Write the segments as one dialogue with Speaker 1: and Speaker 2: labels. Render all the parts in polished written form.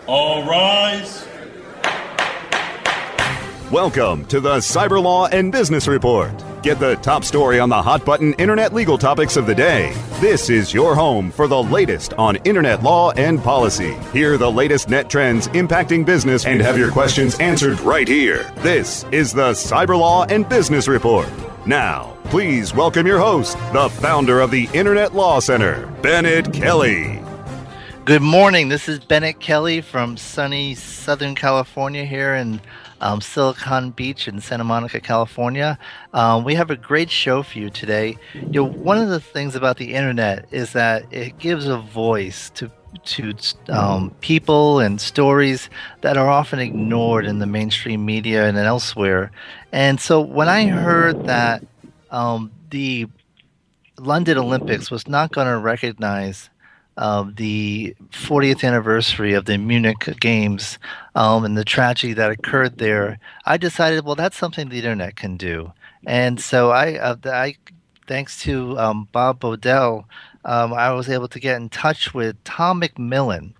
Speaker 1: All rise.
Speaker 2: Welcome to the Cyber Law and Business Report. Get the top story on the hot button internet legal topics of the day. This is your home for the latest on internet law and policy. Hear the latest net trends impacting business and have your questions answered right here. This is the Cyber Law and Business Report. Now, please welcome your host, the founder of the Internet Law Center, Bennett Kelly.
Speaker 3: Good morning. This is Bennett Kelly from sunny Southern California here in Silicon Beach in Santa Monica, California. We have a great show for you today. One of the things about the internet is that it gives a voice to people and stories that are often ignored in the mainstream media and elsewhere. And so when I heard that the London Olympics was not going to recognize the 40th anniversary of the Munich Games and the tragedy that occurred there, I decided, well, that's something the internet can do. And so I thanks to Bob Bodell, I was able to get in touch with Tom McMillan,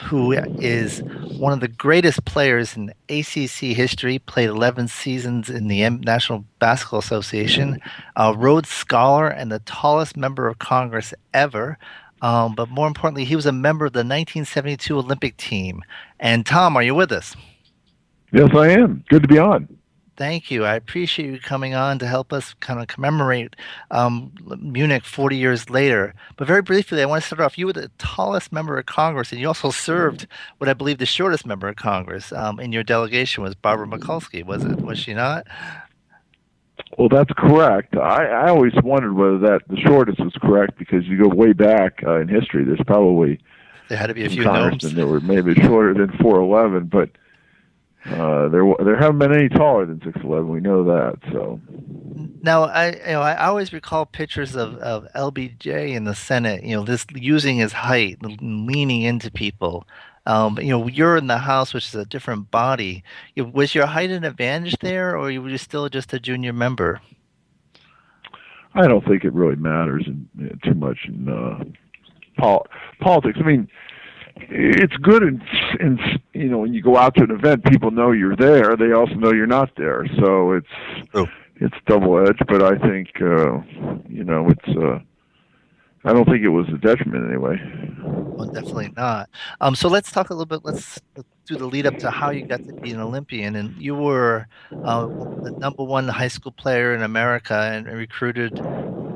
Speaker 3: who is one of the greatest players in ACC history, played 11 seasons in the National Basketball Association, a Rhodes Scholar, and the tallest member of Congress ever. But more importantly, he was a member of the 1972 Olympic team. And Tom, are you with us?
Speaker 4: Yes, I am. Good to be on.
Speaker 3: Thank you. I appreciate you coming on to help us kind of commemorate Munich 40 years later. But very briefly, I want to start off. You were the tallest member of Congress, and you also served what I believe the shortest member of Congress in your delegation was Barbara Mikulski. Was she not?
Speaker 4: Well, that's correct. I always wondered whether the shortest was correct because you go way back in history. There's probably
Speaker 3: there had to be a few gnomes.
Speaker 4: And there were maybe shorter than 4'11", but there haven't been any taller than 6'11". We know that. So
Speaker 3: now I always recall pictures of LBJ in the Senate. This using his height, leaning into people. You're in the House, which is a different body. Was your height an advantage there, or were you still just a junior member?
Speaker 4: I don't think it really matters too much in politics. I mean, it's good in when you go out to an event, people know you're there. They also know you're not there, so it's double-edged. But I think it's. I don't think it was a detriment anyway.
Speaker 3: Well, definitely not. So let's talk a little bit. Let's do the lead up to how you got to be an Olympian. And you were the number one high school player in America and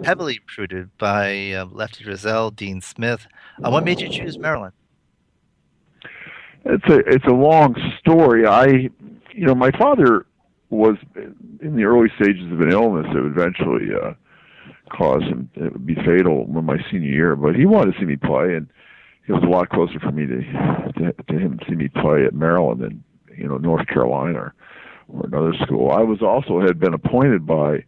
Speaker 3: heavily recruited by Lefty Driesell, Dean Smith. What made you choose Maryland?
Speaker 4: It's a long story. My father was in the early stages of an illness that eventually cause him, it would be fatal in my senior year, but he wanted to see me play, and it was a lot closer for me to him to see me play at Maryland than North Carolina or another school. I had been appointed by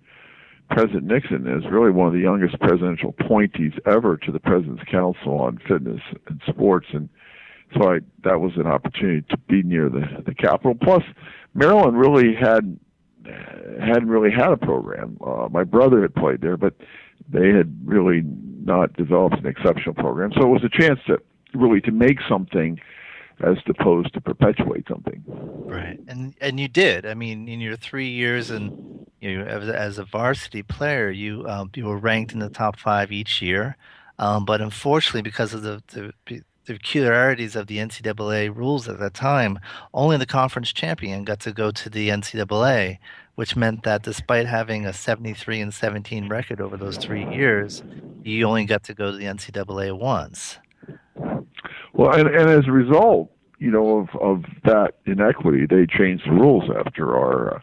Speaker 4: President Nixon as really one of the youngest presidential appointees ever to the President's Council on Fitness and Sports, and so that was an opportunity to be near the Capitol. Plus, Maryland really hadn't really had a program. My brother had played there, but they had really not developed an exceptional program. So it was a chance to make something as opposed to perpetuate something.
Speaker 3: Right, and you did. I mean, in your 3 years and as a varsity player, you were ranked in the top 5 each year. But unfortunately, because of the peculiarities of the NCAA rules at that time, only the conference champion got to go to the NCAA, which meant that despite having a 73-17 record over those 3 years, you only got to go to the NCAA once.
Speaker 4: Well, and as a result, of that inequity, they changed the rules after our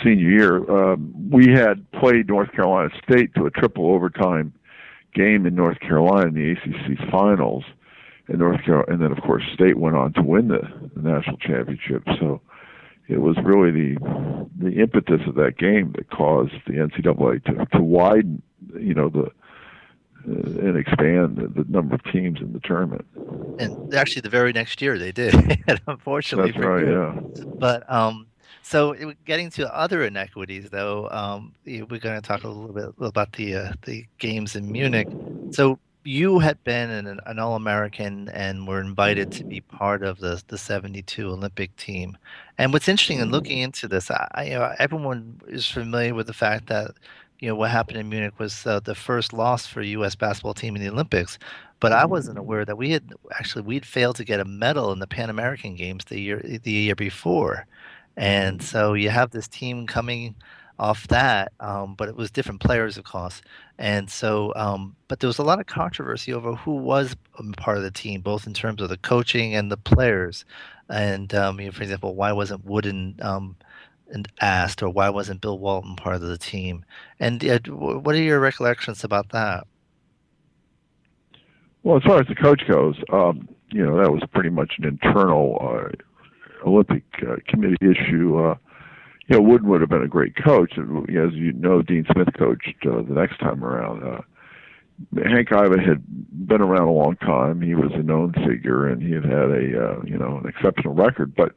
Speaker 4: senior year. We had played North Carolina State to a triple overtime game in North Carolina in the ACC finals. And and then of course State went on to win the national championship. So it was really the impetus of that game that caused the NCAA to widen, and expand the number of teams in the tournament.
Speaker 3: And actually, the very next year they did. Unfortunately,
Speaker 4: that's right. Yeah.
Speaker 3: But so getting to other inequities, though, we're going to talk a little bit about the games in Munich. So you had been an All-American and were invited to be part of the 72 Olympic team. And what's interesting in looking into this, everyone is familiar with the fact that, what happened in Munich was the first loss for a U.S. basketball team in the Olympics. But I wasn't aware that we'd failed to get a medal in the Pan American Games the year before. And so you have this team coming off that, but it was different players, of course. And so, but there was a lot of controversy over who was part of the team, both in terms of the coaching and the players. And, for example, why wasn't Wooden and asked, or why wasn't Bill Walton part of the team? And what are your recollections about that?
Speaker 4: Well, as far as the coach goes, that was pretty much an internal Olympic committee issue. Wooden would have been a great coach. As you know, Dean Smith coached the next time around. Hank Iva had been around a long time. He was a known figure, and he had had an exceptional record. But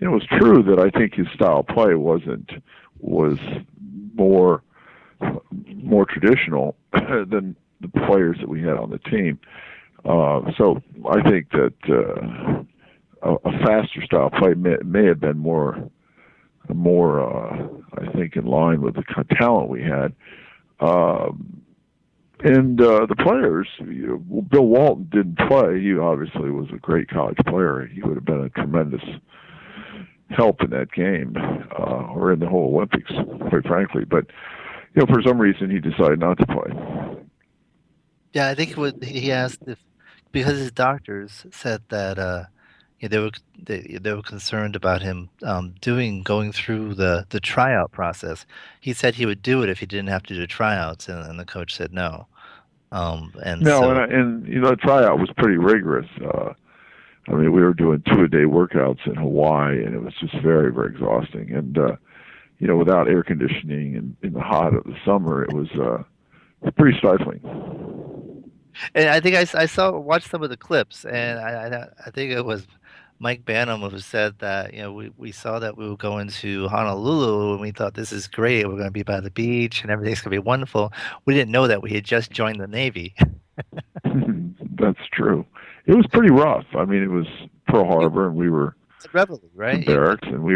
Speaker 4: it was true that I think his style of play was more traditional than the players that we had on the team. So I think that a faster style of play may have been more I think in line with the kind of talent we had. And the players, Bill Walton didn't play. He obviously was a great college player. He would have been a tremendous help in that game, or in the whole Olympics, quite frankly. But for some reason he decided not to play.
Speaker 3: Yeah, I think he asked if because his doctors said that they were concerned about him going through the tryout process. He said he would do it if he didn't have to do tryouts, and the coach said no. And
Speaker 4: No,
Speaker 3: so
Speaker 4: the tryout was pretty rigorous. I mean, we were doing 2-a-day workouts in Hawaii, and it was just very, very exhausting. And without air conditioning and in the hot of the summer, it was pretty stifling.
Speaker 3: and I think watched some of the clips, and I think it was Mike Banham who said that we saw that we were going to Honolulu and we thought this is great. We're going to be by the beach and everything's going to be wonderful. We didn't know that we had just joined the Navy.
Speaker 4: That's true. It was pretty rough. I mean, it was Pearl Harbor, and we were
Speaker 3: It's a reveille,
Speaker 4: in
Speaker 3: right?
Speaker 4: barracks, and I mean,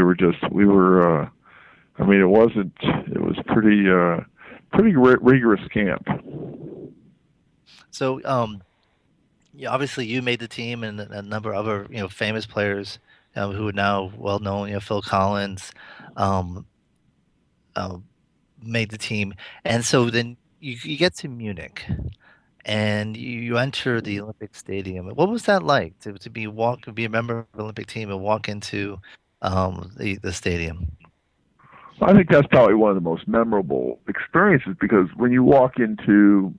Speaker 4: it was pretty rigorous camp.
Speaker 3: So, yeah, obviously you made the team, and a number of other famous players who are now well known. Phil Collins um, uh, made the team, and so then you get to Munich, and you enter the Olympic Stadium. What was that like be a member of the Olympic team and walk into the stadium?
Speaker 4: I think that's probably one of the most memorable experiences, because when you walk into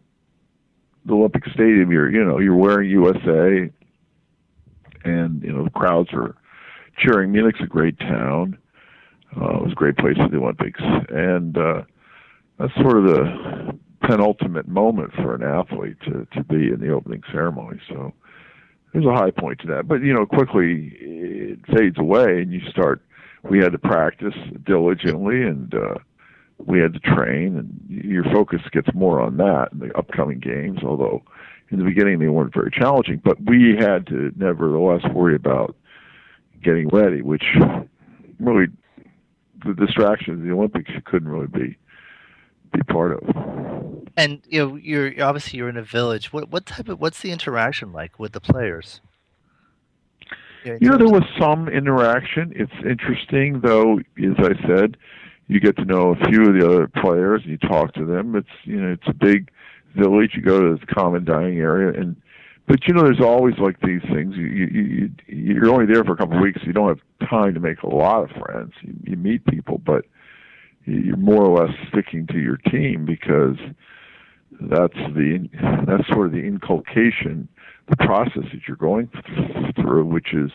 Speaker 4: the Olympic Stadium, you're wearing USA, and the crowds are cheering. Munich's a great town. It was a great place for the Olympics, and that's sort of the penultimate moment for an athlete to be in the opening ceremony. So there's a high point to that, but quickly it fades away, and we had to practice diligently, and we had to train, and your focus gets more on that in the upcoming games, although in the beginning they weren't very challenging. But we had to nevertheless worry about getting ready, which really, the distraction of the Olympics, you couldn't really be part of.
Speaker 3: And you're in a village. What's the interaction like with the players? In
Speaker 4: There
Speaker 3: terms
Speaker 4: was some interaction. It's interesting, though, as I said, you get to know a few of the other players, and you talk to them. It's a big village. You go to this common dining area, but there's always like these things. You're only there for a couple of weeks. So you don't have time to make a lot of friends. You meet people, but you're more or less sticking to your team, because that's sort of the inculcation, the process that you're going through, which is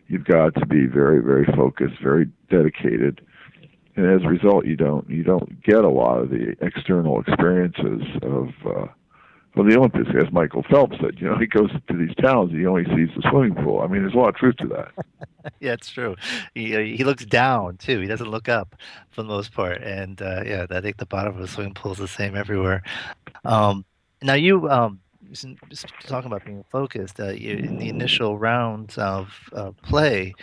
Speaker 4: you've got to be very, very focused, very dedicated, and as a result, you don't get a lot of the external experiences of the Olympics. As Michael Phelps said, he goes to these towns and he only sees the swimming pool. I mean, there's a lot of truth to that.
Speaker 3: Yeah, it's true. He looks down too. He doesn't look up for the most part. And yeah, I think the bottom of the swimming pool is the same everywhere. Now talking about being focused, in the initial rounds of play,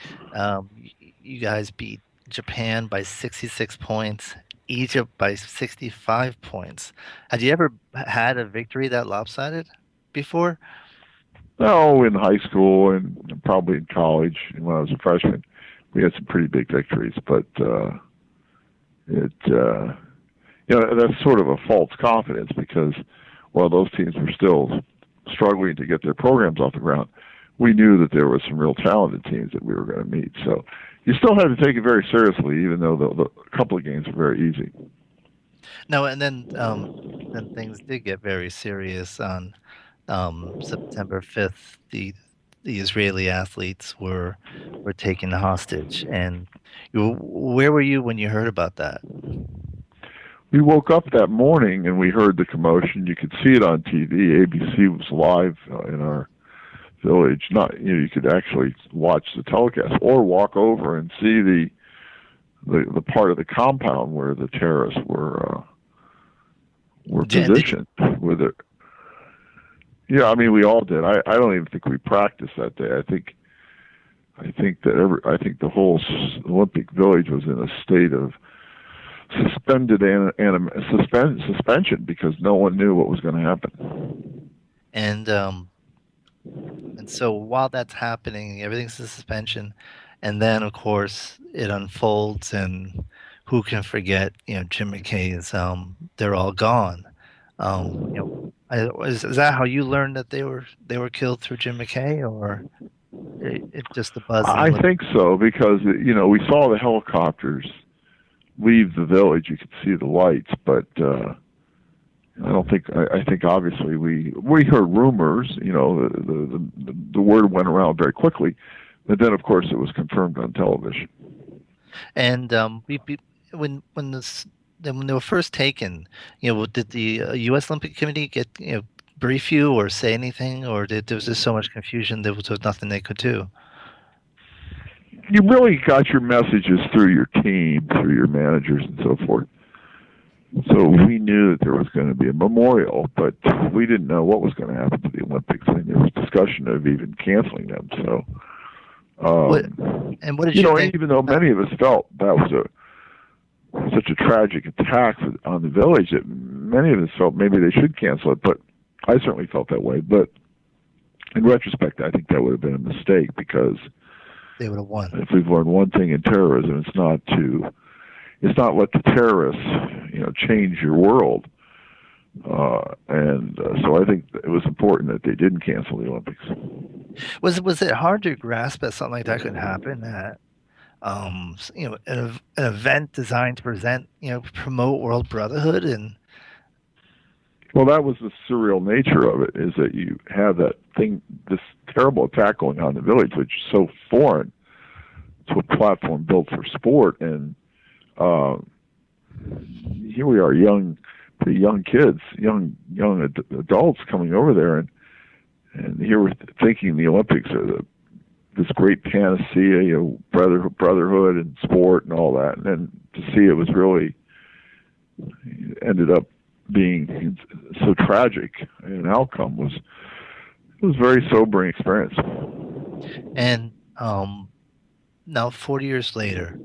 Speaker 3: you guys beat Japan by 66 points, Egypt by 65 points. Had you ever had a victory that lopsided before?
Speaker 4: No, in high school and probably in college when I was a freshman, we had some pretty big victories, but it that's sort of a false confidence because while those teams were still struggling to get their programs off the ground, we knew that there were some real talented teams that we were going to meet. So you still had to take it very seriously, even though the couple of games were very easy.
Speaker 3: No, and then things did get very serious on September 5th. The Israeli athletes were taken hostage, and where were you when you heard about that?
Speaker 4: We woke up that morning and we heard the commotion. You could see it on TV. ABC was live in our village. Not you could actually watch the telecast or walk over and see the part of the compound where the terrorists were positioned with it. Yeah, I mean we all did. I don't even think we practiced that day. I think the whole Olympic Village was in a state of suspension because no one knew what was going to happen.
Speaker 3: And so while that's happening, everything's in suspension, and then of course it unfolds, and who can forget? Jim McKay's. They're all gone. Is that how you learned that they were killed through Jim McKay, or it just the buzz?
Speaker 4: I think so because we saw the helicopters leave the village. You could see the lights, but I don't think. I think obviously we heard rumors. The word went around very quickly, but then of course it was confirmed on television.
Speaker 3: And when they were first taken, did the U.S. Olympic Committee get brief you or say anything, or there was just so much confusion there was nothing they could do?
Speaker 4: You really got your messages through your team, through your managers and so forth. So we knew that there was going to be a memorial, but we didn't know what was going to happen to the Olympics. And there was discussion of even canceling them. So,
Speaker 3: what did you think?
Speaker 4: Even though many of us felt that was such a tragic attack on the village, that many of us felt maybe they should cancel it. But I certainly felt that way. But in retrospect, I think that would have been a mistake because
Speaker 3: they would have won.
Speaker 4: If we've learned one thing in terrorism, it's not let the terrorists, change your world. So I think it was important that they didn't cancel the Olympics.
Speaker 3: Was it hard to grasp that something like that could happen? That an event designed to promote world brotherhood and.
Speaker 4: Well, that was the surreal nature of it, is that you have that thing, this terrible attack going on in the village, which is so foreign to a platform built for sport. And here we are, pretty young kids, young adults coming over there, and here we're thinking the Olympics are this great panacea, brotherhood and sport and all that. And then to see it was really ended up being so tragic an outcome was a very sobering experience.
Speaker 3: And now 40 years later,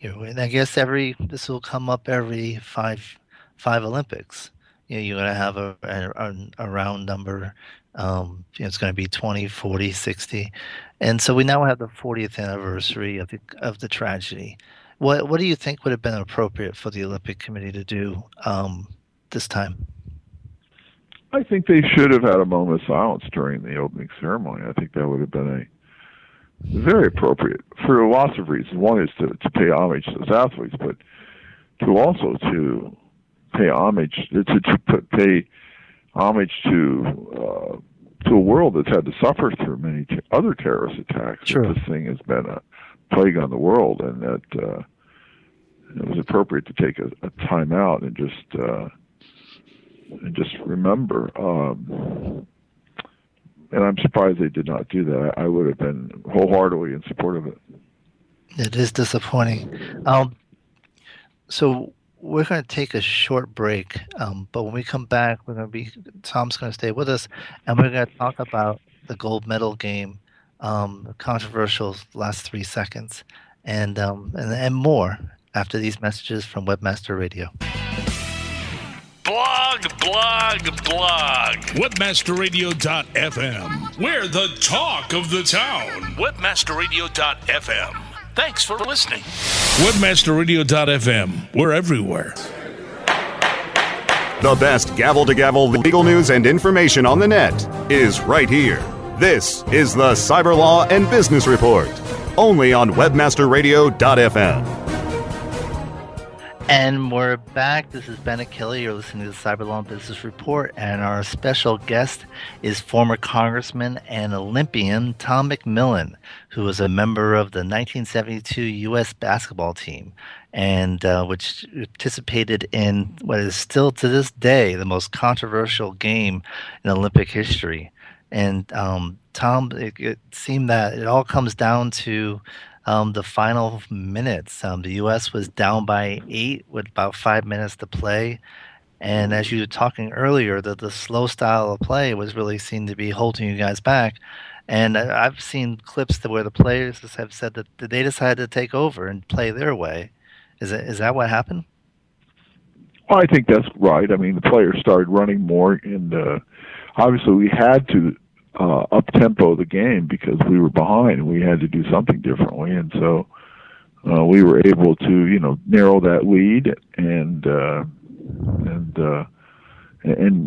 Speaker 3: and I guess this will come up every five Olympics. You're going to have a round number. It's going to be 20, 40, 60. And so we now have the 40th anniversary of the tragedy. What do you think would have been appropriate for the Olympic Committee to do this time?
Speaker 4: I think they should have had a moment of silence during the opening ceremony. I think that would have been very appropriate for lots of reasons. One is to pay homage to those athletes, but to pay homage pay homage to a world that's had to suffer through many other terrorist attacks.
Speaker 3: Sure.
Speaker 4: This thing has been a plague on the world, and that it was appropriate to take a time out and just remember. And I'm surprised they did not do that. I would have been wholeheartedly in support of it.
Speaker 3: It is disappointing. So we're going to take a short break, but when we come back, Tom's going to stay with us, and we're going to talk about the gold medal game, the controversial last 3 seconds, and more after these messages from Webmaster Radio.
Speaker 1: Blog. Webmasterradio.fm. We're the talk of the town. Webmasterradio.fm. Thanks for listening. Webmasterradio.fm. We're everywhere.
Speaker 2: The best gavel-to-gavel legal news and information on the net is right here. This is the Cyber Law and Business Report, only on webmasterradio.fm.
Speaker 3: And we're back. This is Bennett Kelly. You're listening to the Cyber Law and Business Report, and our special guest is former Congressman and Olympian Tom McMillan, who was a member of the 1972 U.S. basketball team, and which participated in what is still to this day the most controversial game in Olympic history. And Tom, it seemed that it all comes down to the final minutes. The U.S. was down by 8 with about 5 minutes to play. And as you were talking earlier, the slow style of play was really seen to be holding you guys back. And I've seen clips where the players have said that they decided to take over and play their way. Is that what happened?
Speaker 4: Well, I think that's right. I mean, the players started running more, and obviously we had to up-tempo the game because we were behind and we had to do something differently. And so we were able to, narrow that lead and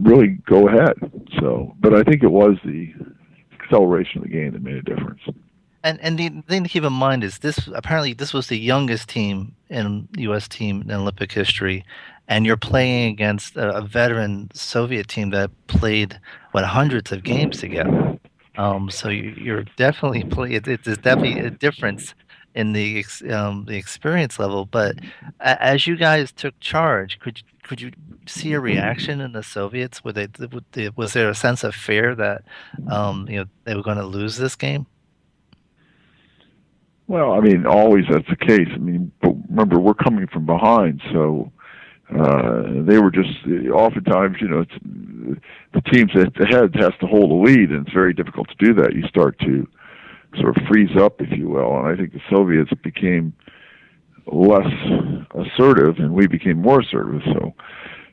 Speaker 4: really go ahead. So, but I think it was the acceleration of the game that made a difference.
Speaker 3: And the thing to keep in mind is this was the youngest team in U.S. team in Olympic history, and you're playing against a veteran Soviet team that played hundreds of games together. So you're definitely there's definitely a difference in the experience level. But as you guys took charge, could you see a reaction in the Soviets? Was there a sense of fear that they were going to lose this game?
Speaker 4: Well, I mean, always that's the case. I mean, but remember, we're coming from behind, so they were just oftentimes, it's, the teams ahead has to hold the lead, and it's very difficult to do that. You start to sort of freeze up, if you will, and I think the Soviets became less assertive, and we became more assertive. So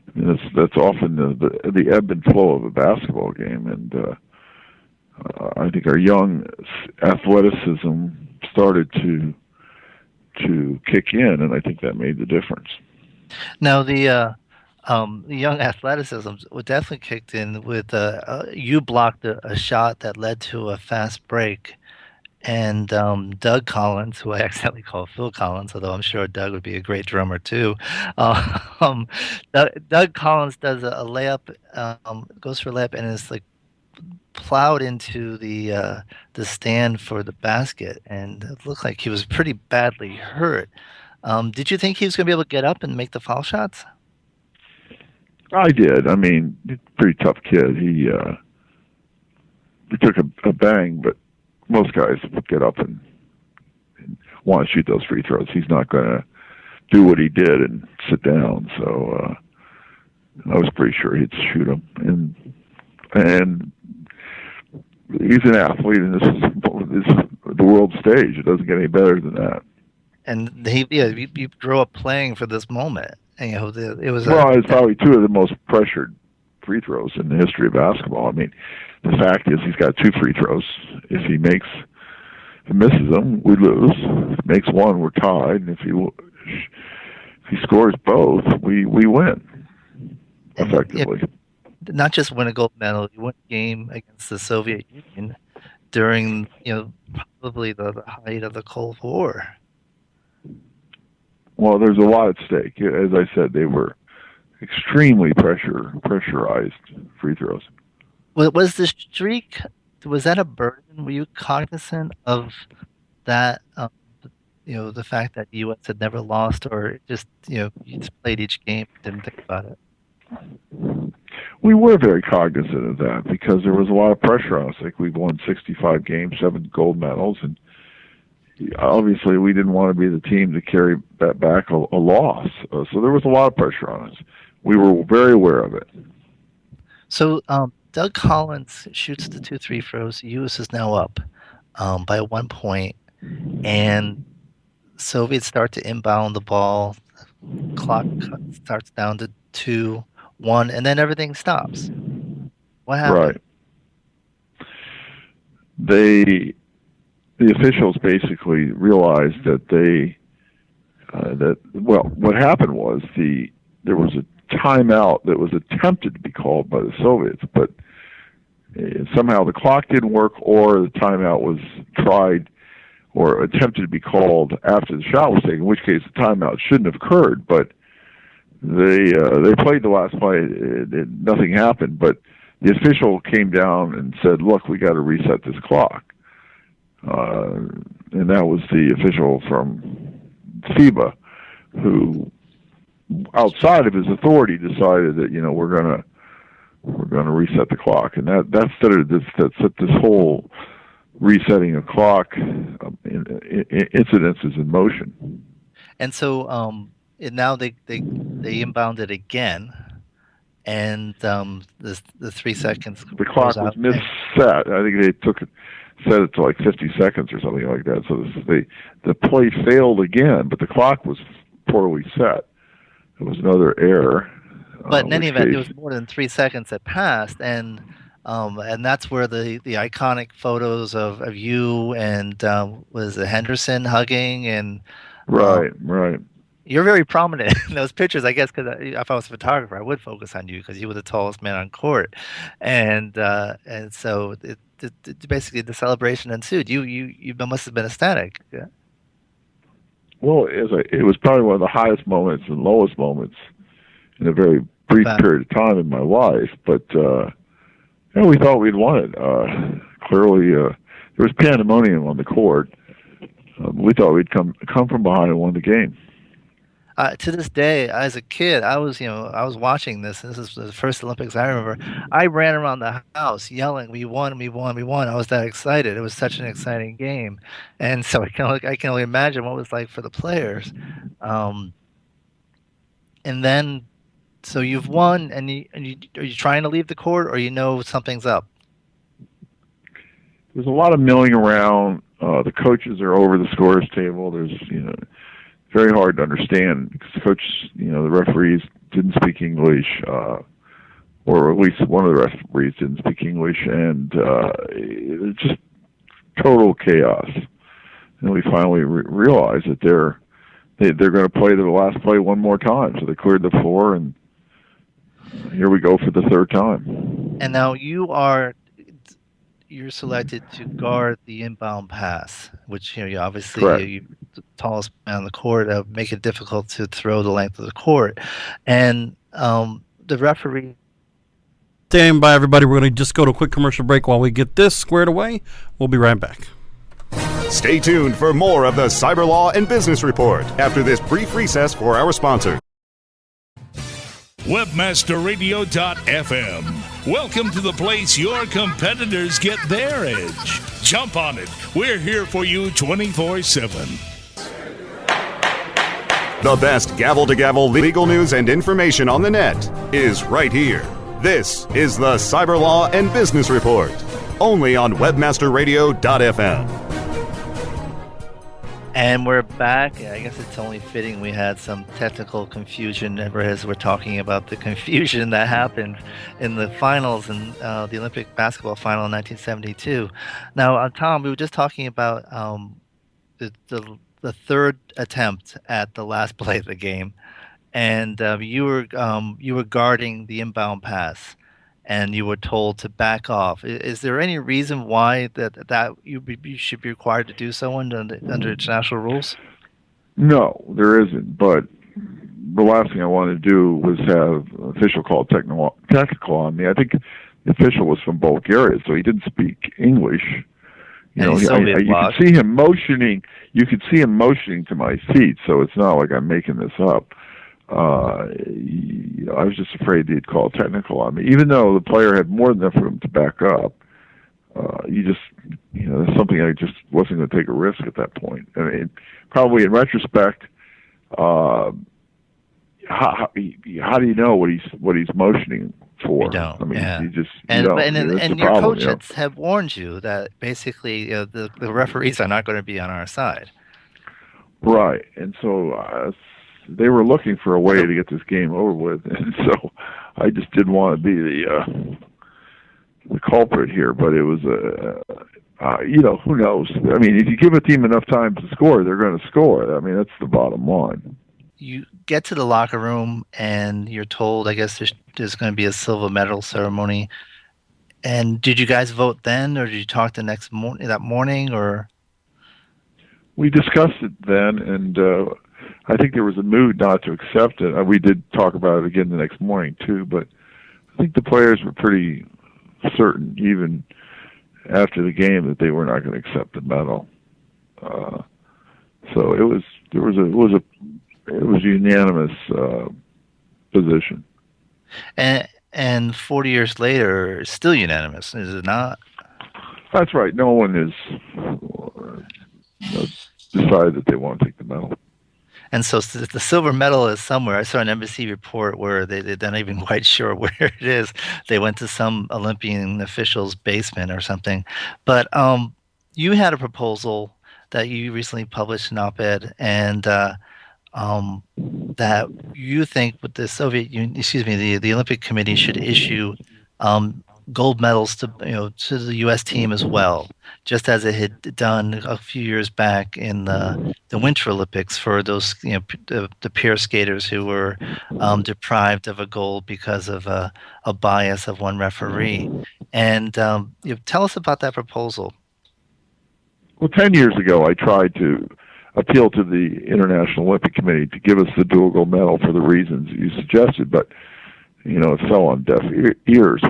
Speaker 4: I mean, that's often the ebb and flow of a basketball game, and I think our young athleticism started to kick in, and I think that made the difference.
Speaker 3: Now the young athleticism definitely kicked in with you blocked a shot that led to a fast break, and Doug Collins, who I accidentally called Phil Collins, although I'm sure Doug would be a great drummer too. Doug Collins does a layup, goes for a layup, and is like plowed into the stand for the basket, and it looked like he was pretty badly hurt. Did you think he was going to be able to get up and make the foul shots?
Speaker 4: I did. I mean, he's a pretty tough kid. He took a bang, but most guys would get up and want to shoot those free throws. He's not going to do what he did and sit down. So I was pretty sure he'd shoot them. And he's an athlete, and this is the world stage. It doesn't get any better than that.
Speaker 3: And you grew up playing for this moment. And, it was
Speaker 4: it's probably two of the most pressured free throws in the history of basketball. I mean, the fact is he's got 2 free throws. If he misses them, we lose. If he makes one, we're tied. And if he scores both, we win effectively.
Speaker 3: Not just win a gold medal, you win a game against the Soviet Union during, probably the height of the Cold War.
Speaker 4: Well, there's a lot at stake. As I said, they were extremely pressurized free throws.
Speaker 3: Was the streak, was that a burden? Were you cognizant of that, the fact that the U.S. had never lost, or just, you just played each game and didn't think about it?
Speaker 4: We were very cognizant of that because there was a lot of pressure on us. Like, we've won 65 games, 7 gold medals, and obviously we didn't want to be the team to carry that back a loss. So there was a lot of pressure on us. We were very aware of it.
Speaker 3: So Doug Collins shoots the 2 3 throws. U.S. is now up by 1 point, and Soviets start to inbound the ball. Clock starts down to 2-1, and then everything stops. What happened?
Speaker 4: Right. The officials basically realized that what happened was there was a timeout that was attempted to be called by the Soviets, but somehow the clock didn't work, or the timeout was tried or attempted to be called after the shot was taken, in which case the timeout shouldn't have occurred. But they played the last play, nothing happened, but the official came down and said, "Look, we got to reset this clock." And that was the official from FIBA, who, outside of his authority, decided that we're gonna reset the clock, and that set this whole resetting of clock incidences in motion.
Speaker 3: And so now they inbounded again, and the 3 seconds.
Speaker 4: The clock was misset. I think they set it to like 50 seconds or something like that. So the play failed again, but the clock was poorly set. It was another error.
Speaker 3: But in any event, there was more than 3 seconds that passed, and that's where the iconic photos of you and was it Henderson hugging and
Speaker 4: right.
Speaker 3: You're very prominent in those pictures, I guess, because if I was a photographer, I would focus on you because you were the tallest man on court, and so basically the celebration ensued. You must have been ecstatic. Yeah.
Speaker 4: Well, it was probably one of the highest moments and lowest moments in a very brief period of time in my life, but we thought we'd won it. Clearly, there was pandemonium on the court. We thought we'd come from behind and won the game.
Speaker 3: To this day, as a kid, I was watching this. This is the first Olympics I remember. I ran around the house yelling, "We won! We won! We won!" I was that excited. It was such an exciting game, and so I can only imagine what it was like for the players. And then, so you've won, and are you trying to leave the court, or something's up?
Speaker 4: There's a lot of milling around. The coaches are over the scorers table. There's very hard to understand because the coach, the referees didn't speak English, or at least one of the referees didn't speak English, and it's just total chaos. And we finally realized that they're going to play the last play one more time. So they cleared the floor, and here we go for the third time.
Speaker 3: And now you're selected to guard the inbound pass, which you obviously you're the tallest man on the court, make it difficult to throw the length of the court, and the referee.
Speaker 5: Stand by, everybody. We're going to just go to a quick commercial break while we get this squared away. We'll be right back.
Speaker 2: Stay tuned for more of the Cyber Law and Business Report after this brief recess for our sponsor.
Speaker 1: Webmasterradio.fm. Welcome to the place your competitors get their edge. Jump on it. We're here for you 24/7.
Speaker 2: The best gavel-to-gavel legal news and information on the net is right here. This is the Cyber Law and Business Report, only on webmasterradio.fm.
Speaker 3: And we're back. I guess it's only fitting we had some technical confusion as we're talking about the confusion that happened in the finals in the Olympic basketball final in 1972. Now, Tom, we were just talking about the third attempt at the last play of the game, and you were guarding the inbound pass, and you were told to back off. Is there any reason why that you should be required to do so under international rules?
Speaker 4: No, there isn't. But the last thing I wanted to do was have an official called technical on me. I think the official was from Bulgaria, so he didn't speak English. You could see him motioning. You could see him motioning to my feet, so it's not like I'm making this up. I was just afraid he'd call technical on me, even though the player had more than enough room to back up. that's something I just wasn't going to take a risk at that point. I mean, probably in retrospect, how do you know what he's motioning for?
Speaker 3: You don't.
Speaker 4: I mean,
Speaker 3: Yeah.
Speaker 4: you just
Speaker 3: And
Speaker 4: don't.
Speaker 3: and
Speaker 4: That's
Speaker 3: and
Speaker 4: the
Speaker 3: your
Speaker 4: problem,
Speaker 3: coaches have warned you that basically the referees are not going to be on our side.
Speaker 4: Right, and so they were looking for a way to get this game over with, and so I just didn't want to be the culprit here. But it was who knows? I mean, if you give a team enough time to score, they're going to score. I mean, that's the bottom line.
Speaker 3: You get to the locker room and you're told, I guess there's going to be a silver medal ceremony. And did you guys vote then, or did you talk the next morning, that morning, or?
Speaker 4: We discussed it then, and I think there was a mood not to accept it. We did talk about it again the next morning too, but I think the players were pretty certain, even after the game, that they were not going to accept the medal. So it was a unanimous position.
Speaker 3: And 40 years later, it's still unanimous, is it not?
Speaker 4: That's right. No one is decided that they want to take the medal.
Speaker 3: And so the silver medal is somewhere. I saw an embassy report where they're not even quite sure where it is. They went to some Olympian official's basement or something. But you had a proposal that you recently published an op-ed, and that you think with the the Olympic Committee should issue gold medals to the U.S. team as well, just as it had done a few years back in the Winter Olympics for those the pair skaters who were deprived of a gold because of a bias of one referee. And tell us about that proposal.
Speaker 4: Well, 10 years ago, I tried to appeal to the International Olympic Committee to give us the dual gold medal for the reasons you suggested, but it fell on deaf ears.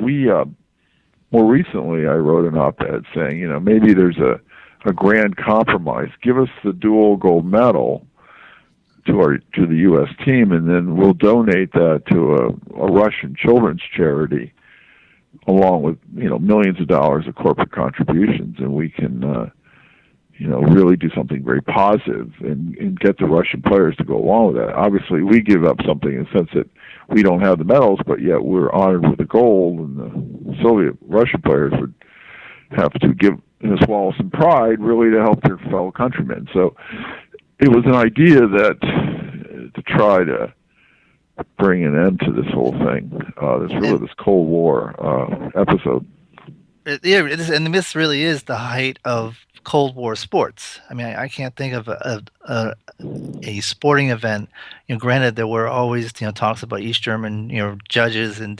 Speaker 4: More recently, I wrote an op-ed saying, maybe there's a grand compromise. Give us the dual gold medal to the U.S. team, and then we'll donate that to a Russian children's charity, along with millions of dollars of corporate contributions, and we can really do something very positive and get the Russian players to go along with that. Obviously, we give up something in the sense that we don't have the medals, but yet we're honored with the gold, and the Soviet Russian players would have to swallow some pride really to help their fellow countrymen. So it was an idea that to try to bring an end to this whole thing, this Cold War episode.
Speaker 3: Yeah, and this really is the height of Cold War sports. I mean, I can't think of a sporting event. Granted, there were always talks about East German judges in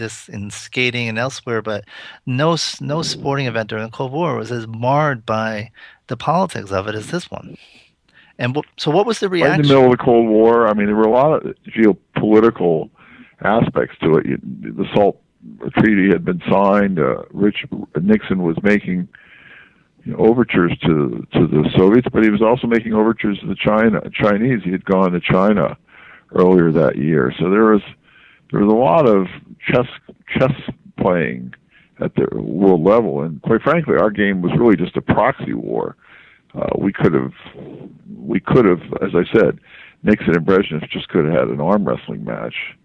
Speaker 3: skating and elsewhere, but no sporting event during the Cold War was as marred by the politics of it as this one. And so, what was the reaction?
Speaker 4: Right in the middle of the Cold War, I mean, there were a lot of geopolitical aspects to it. The SALT treaty had been signed. Nixon was making overtures to the Soviets, but he was also making overtures to the Chinese. He had gone to China earlier that year, so there was a lot of chess playing at the world level. And quite frankly, our game was really just a proxy war. We could have, as I said, Nixon and Brezhnev just could have had an arm wrestling match.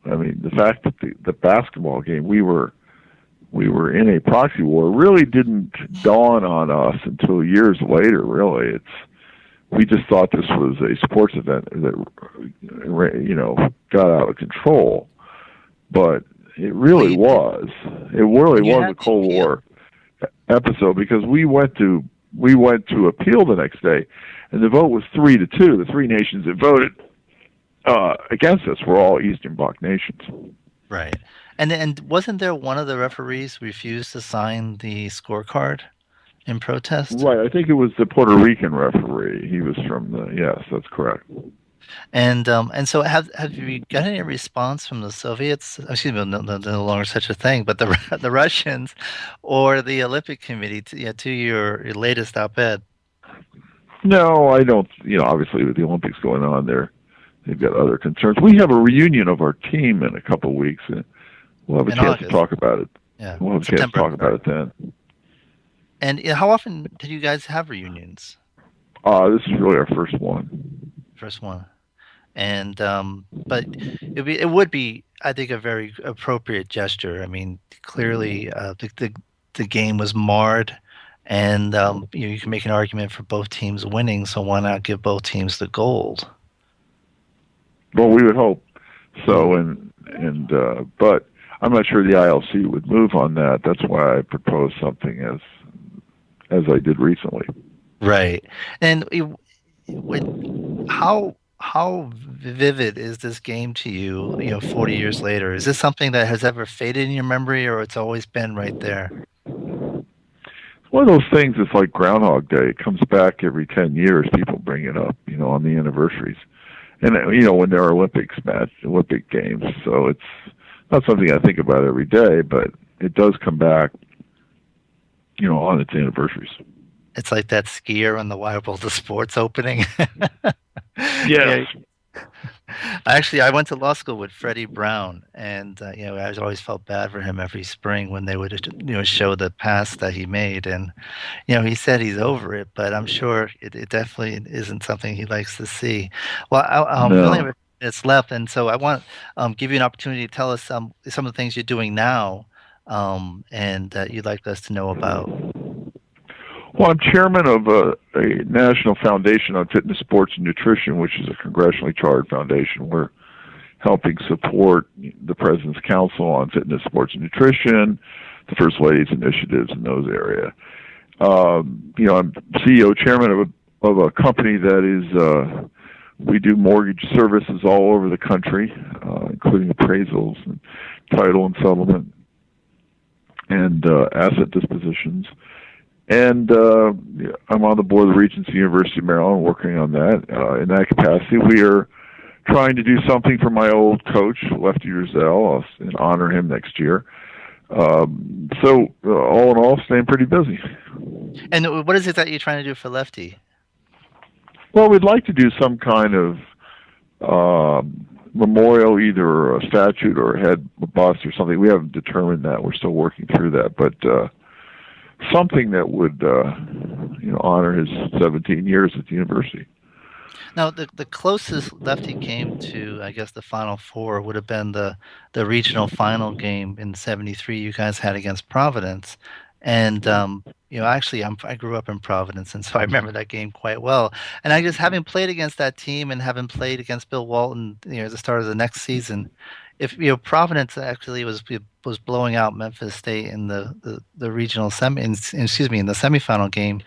Speaker 4: I mean, the fact that the basketball game we were in a proxy war really didn't dawn on us until years later. Really, we just thought this was a sports event that got out of control, but it really was. It really was a Cold War episode, because we went to appeal the next day, and the vote was 3-2. The three nations that voted against us were all Eastern Bloc nations.
Speaker 3: Right. And wasn't there one of the referees refused to sign the scorecard in protest?
Speaker 4: Right. I think it was the Puerto Rican referee. He was yes, that's correct.
Speaker 3: And so have you got any response from the Soviets? Excuse me, no longer such a thing, but the Russians or the Olympic Committee to your latest op-ed?
Speaker 4: No, I don't. Obviously with the Olympics going on there, they've got other concerns. We have a reunion of our team in a couple of weeks, and we'll have a chance to talk about it.
Speaker 3: Yeah,
Speaker 4: we'll have a chance to talk about it then.
Speaker 3: And how often did you guys have reunions?
Speaker 4: This is really our first one.
Speaker 3: First one. And but it would be, I think, a very appropriate gesture. I mean, clearly, the game was marred, and you can make an argument for both teams winning. So why not give both teams the gold?
Speaker 4: Well, we would hope so, but I'm not sure the ILC would move on that. That's why I proposed something as I did recently.
Speaker 3: Right. And how vivid is this game to you, 40 years later? Is this something that has ever faded in your memory, or it's always been right there?
Speaker 4: One of those things is like Groundhog Day. It comes back every 10 years. People bring it up, on the anniversaries. And, when there are Olympic games. So it's not something I think about every day, but it does come back, on its anniversaries.
Speaker 3: It's like that skier on the Wild World of Sports opening.
Speaker 4: Yes.
Speaker 3: Actually, I went to law school with Freddie Brown, and I always felt bad for him every spring when they would show the pass that he made, and he said he's over it, but I'm sure it definitely isn't something he likes to see. Well, we only have a few minutes left, and so I want give you an opportunity to tell us some of the things you're doing now, and that you'd like us to know about.
Speaker 4: Well, I'm chairman of a National Foundation on Fitness, Sports, and Nutrition, which is a congressionally chartered foundation. We're helping support the President's Council on Fitness, Sports, and Nutrition, the First Lady's initiatives in those areas. I'm CEO, chairman of a company that is, we do mortgage services all over the country, including appraisals and title and settlement and asset dispositions. And I'm on the board of the Regents University of Maryland, working on that. In that capacity, we are trying to do something for my old coach, Lefty Driesell, and honor him next year. All in all, staying pretty busy.
Speaker 3: And what is it that you're trying to do for Lefty?
Speaker 4: Well, we'd like to do some kind of memorial, either a statue or a head bust or something. We haven't determined that. We're still working through that, but something that would honor his 17 years at the university.
Speaker 3: Now, the closest Lefty came to, I guess, the Final Four would have been the regional final game in '73 you guys had against Providence. And actually, I grew up in Providence, and so I remember that game quite well. And I just, having played against that team and having played against Bill Walton, at the start of the next season, if Providence actually was blowing out Memphis State in the regional in the semifinal game,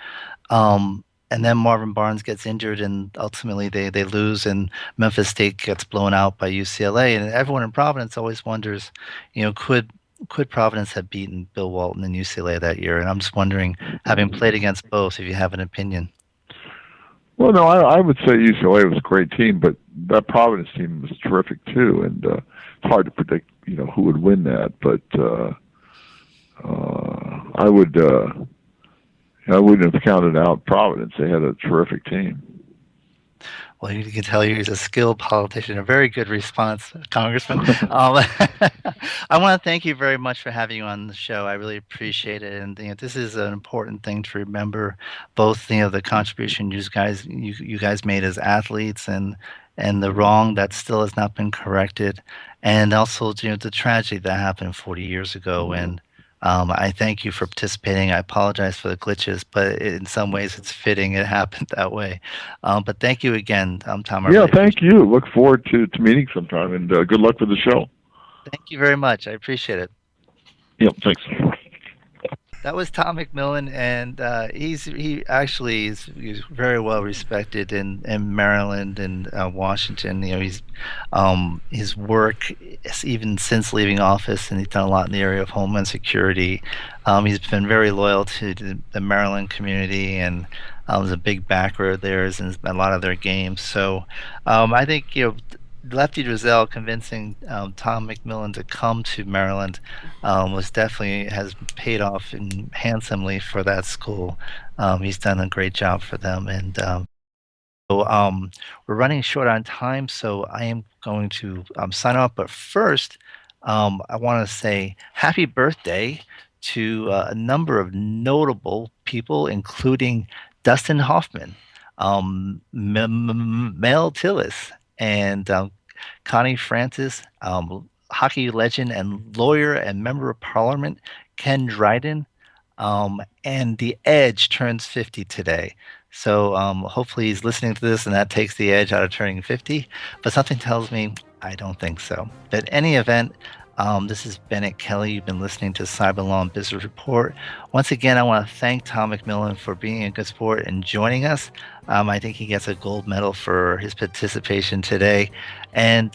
Speaker 3: and then Marvin Barnes gets injured, and ultimately they lose, and Memphis State gets blown out by UCLA, and everyone in Providence always wonders, could Providence have beaten Bill Walton and UCLA that year? And I'm just wondering, having played against both, if you have an opinion.
Speaker 4: Well, no, I would say UCLA was a great team, but that Providence team was terrific too, and it's hard to predict, who would win that. But I wouldn't have counted out Providence. They had a terrific team.
Speaker 3: Well, you can tell he's a skilled politician. A very good response, Congressman. I want to thank you very much for having you on the show. I really appreciate it, and this is an important thing to remember. Both the contribution you guys made as athletes, and the wrong that still has not been corrected, and also the tragedy that happened 40 years ago. And I thank you for participating. I apologize for the glitches, but in some ways it's fitting it happened that way. But thank you again, Tom.
Speaker 4: Thank you. Look forward to meeting sometime, and good luck with the show.
Speaker 3: Thank you very much. I appreciate it.
Speaker 4: Yep, thanks.
Speaker 3: That was Tom McMillan, and he's very well respected in Maryland and Washington. His work, even since leaving office, and he's done a lot in the area of Homeland Security. He's been very loyal to the Maryland community, and was a big backer of theirs in a lot of their games. So I think Lefty Driesell convincing Tom McMillan to come to Maryland has paid off handsomely for that school. He's done a great job for them, and we're running short on time, so I am going to sign off. But first, I want to say happy birthday to a number of notable people, including Dustin Hoffman, Mel Tillis, and Connie Francis, hockey legend and lawyer and member of parliament Ken Dryden, and The Edge turns 50 today. So hopefully he's listening to this and that takes the edge out of turning 50. But something tells me I don't think so. But in any event, this is Bennett Kelly. You've been listening to Cyber Law and Business Report. Once again, I want to thank Tom McMillan for being a good sport and joining us. I think he gets a gold medal for his participation today. And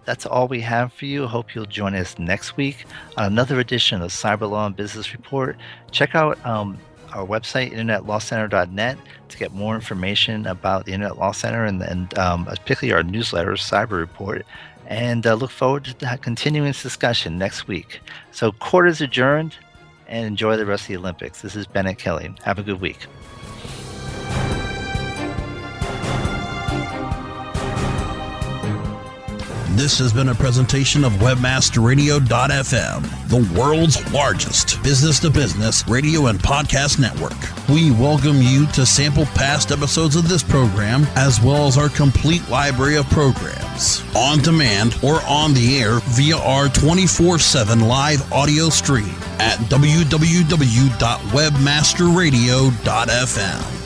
Speaker 3: that's all we have for you. I hope you'll join us next week on another edition of Cyber Law and Business Report. Check out our website, internetlawcenter.net, to get more information about the Internet Law Center and particularly our newsletter, Cyber Report. And look forward to continuing this discussion next week. So court is adjourned, and enjoy the rest of the Olympics. This is Bennett Kelly. Have a good week.
Speaker 6: This has been a presentation of WebmasterRadio.fm, the world's largest business-to-business radio and podcast network. We welcome you to sample past episodes of this program, as well as our complete library of programs, on demand or on the air via our 24/7 live audio stream at www.webmasterradio.fm.